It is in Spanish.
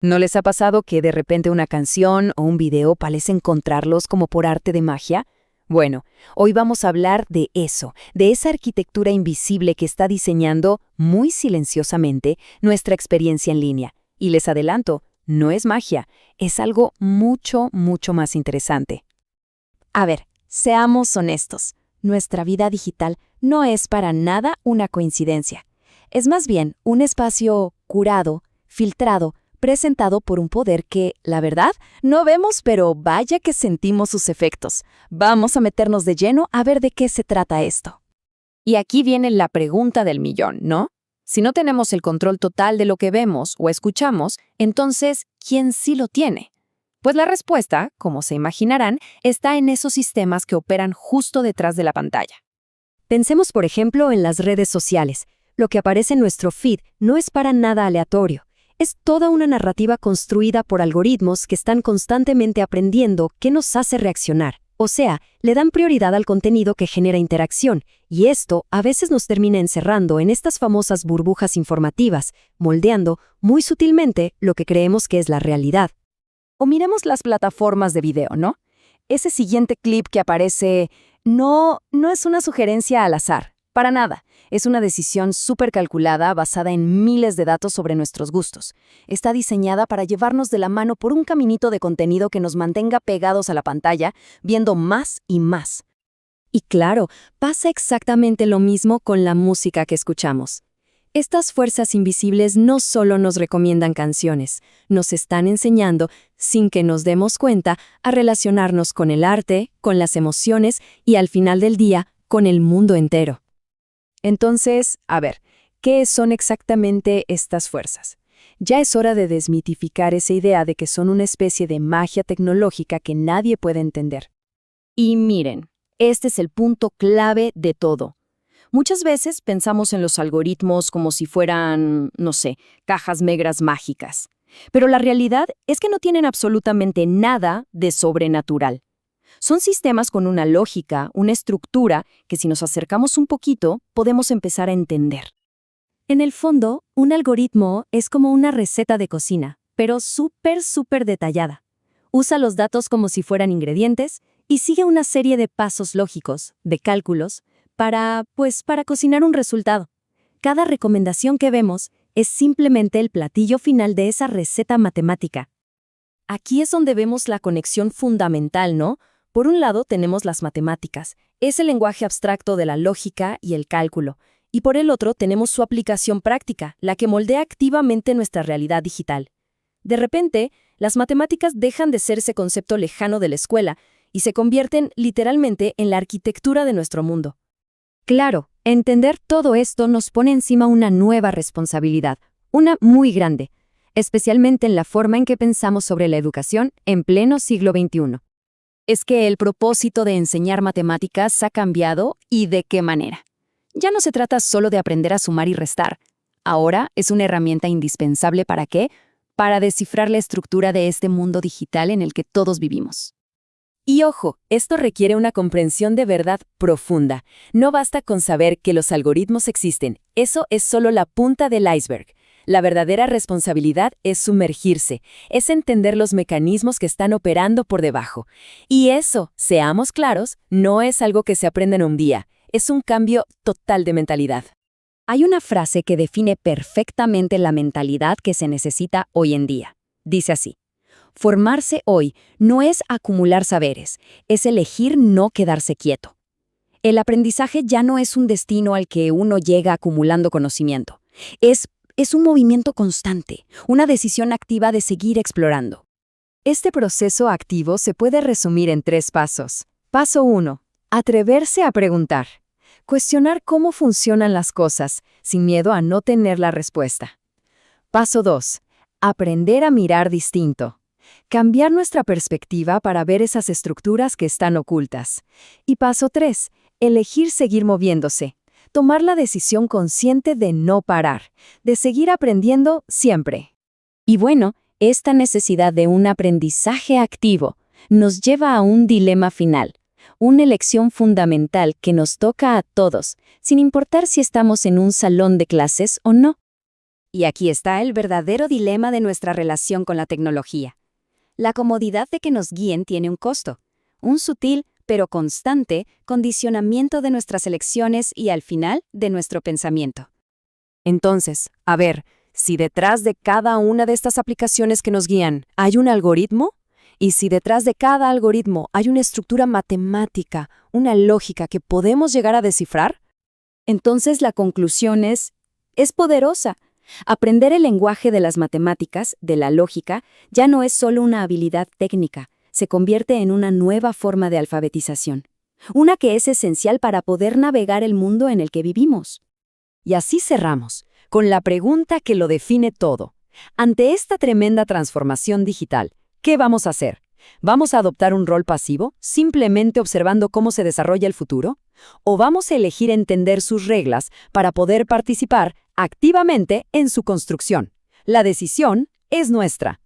¿No les ha pasado que de repente una canción o un video parece encontrarlos como por arte de magia? Bueno, hoy vamos a hablar de eso, de esa arquitectura invisible que está diseñando muy silenciosamente nuestra experiencia en línea. Y les adelanto, no es magia, es algo mucho, mucho más interesante. A ver, seamos honestos. Nuestra vida digital no es para nada una coincidencia. Es más bien un espacio curado, filtrado, presentado por un poder que, la verdad, no vemos, pero vaya que sentimos sus efectos. Vamos a meternos de lleno a ver de qué se trata esto. Y aquí viene la pregunta del millón, ¿no? Si no tenemos el control total de lo que vemos o escuchamos, entonces, ¿quién sí lo tiene? Pues la respuesta, como se imaginarán, está en esos sistemas que operan justo detrás de la pantalla. Pensemos, por ejemplo, en las redes sociales. Lo que aparece en nuestro feed no es para nada aleatorio. Es toda una narrativa construida por algoritmos que están constantemente aprendiendo qué nos hace reaccionar. O sea, le dan prioridad al contenido que genera interacción, y esto a veces nos termina encerrando en estas famosas burbujas informativas, moldeando muy sutilmente lo que creemos que es la realidad. O miremos las plataformas de video, ¿no? Ese siguiente clip que aparece no es una sugerencia al azar, para nada. Es una decisión súper calculada basada en miles de datos sobre nuestros gustos. Está diseñada para llevarnos de la mano por un caminito de contenido que nos mantenga pegados a la pantalla, viendo más y más. Y claro, pasa exactamente lo mismo con la música que escuchamos. Estas fuerzas invisibles no solo nos recomiendan canciones, nos están enseñando, sin que nos demos cuenta, a relacionarnos con el arte, con las emociones y al final del día, con el mundo entero. Entonces, a ver, ¿qué son exactamente estas fuerzas? Ya es hora de desmitificar esa idea de que son una especie de magia tecnológica que nadie puede entender. Y miren, este es el punto clave de todo. Muchas veces pensamos en los algoritmos como si fueran, no sé, cajas negras mágicas. Pero la realidad es que no tienen absolutamente nada de sobrenatural. Son sistemas con una lógica, una estructura, que si nos acercamos un poquito, podemos empezar a entender. En el fondo, un algoritmo es como una receta de cocina, pero súper detallada. Usa los datos como si fueran ingredientes y sigue una serie de pasos lógicos, de cálculos, para cocinar un resultado. Cada recomendación que vemos es simplemente el platillo final de esa receta matemática. Aquí es donde vemos la conexión fundamental, ¿no? Por un lado tenemos las matemáticas, es el lenguaje abstracto de la lógica y el cálculo, y por el otro tenemos su aplicación práctica, la que moldea activamente nuestra realidad digital. De repente, las matemáticas dejan de ser ese concepto lejano de la escuela y se convierten literalmente en la arquitectura de nuestro mundo. Claro, entender todo esto nos pone encima una nueva responsabilidad, una muy grande, especialmente en la forma en que pensamos sobre la educación en pleno siglo XXI. Es que el propósito de enseñar matemáticas ha cambiado, ¿y de qué manera? Ya no se trata solo de aprender a sumar y restar. Ahora es una herramienta indispensable ¿para qué? Para descifrar la estructura de este mundo digital en el que todos vivimos. Y ojo, esto requiere una comprensión de verdad profunda. No basta con saber que los algoritmos existen, eso es solo la punta del iceberg. La verdadera responsabilidad es sumergirse, es entender los mecanismos que están operando por debajo. Y eso, seamos claros, no es algo que se aprende en un día, es un cambio total de mentalidad. Hay una frase que define perfectamente la mentalidad que se necesita hoy en día. Dice así: formarse hoy no es acumular saberes, es elegir no quedarse quieto. El aprendizaje ya no es un destino al que uno llega acumulando conocimiento. Es un movimiento constante, una decisión activa de seguir explorando. Este proceso activo se puede resumir en 3 pasos. Paso 1. Atreverse a preguntar. Cuestionar cómo funcionan las cosas, sin miedo a no tener la respuesta. Paso 2. Aprender a mirar distinto. Cambiar nuestra perspectiva para ver esas estructuras que están ocultas. Y paso 3. Elegir seguir moviéndose. Tomar la decisión consciente de no parar, de seguir aprendiendo siempre. Y bueno, esta necesidad de un aprendizaje activo nos lleva a un dilema final, una elección fundamental que nos toca a todos, sin importar si estamos en un salón de clases o no. Y aquí está el verdadero dilema de nuestra relación con la tecnología. La comodidad de que nos guíen tiene un costo, un sutil pero constante condicionamiento de nuestras elecciones y, al final, de nuestro pensamiento. Entonces, a ver, si detrás de cada una de estas aplicaciones que nos guían hay un algoritmo, y si detrás de cada algoritmo hay una estructura matemática, una lógica que podemos llegar a descifrar, entonces la conclusión es poderosa. Aprender el lenguaje de las matemáticas, de la lógica, ya no es solo una habilidad técnica, se convierte en una nueva forma de alfabetización, una que es esencial para poder navegar el mundo en el que vivimos. Y así cerramos, con la pregunta que lo define todo. Ante esta tremenda transformación digital, ¿qué vamos a hacer? ¿Vamos a adoptar un rol pasivo, simplemente observando cómo se desarrolla el futuro? ¿O vamos a elegir entender sus reglas para poder participar activamente en su construcción? La decisión es nuestra.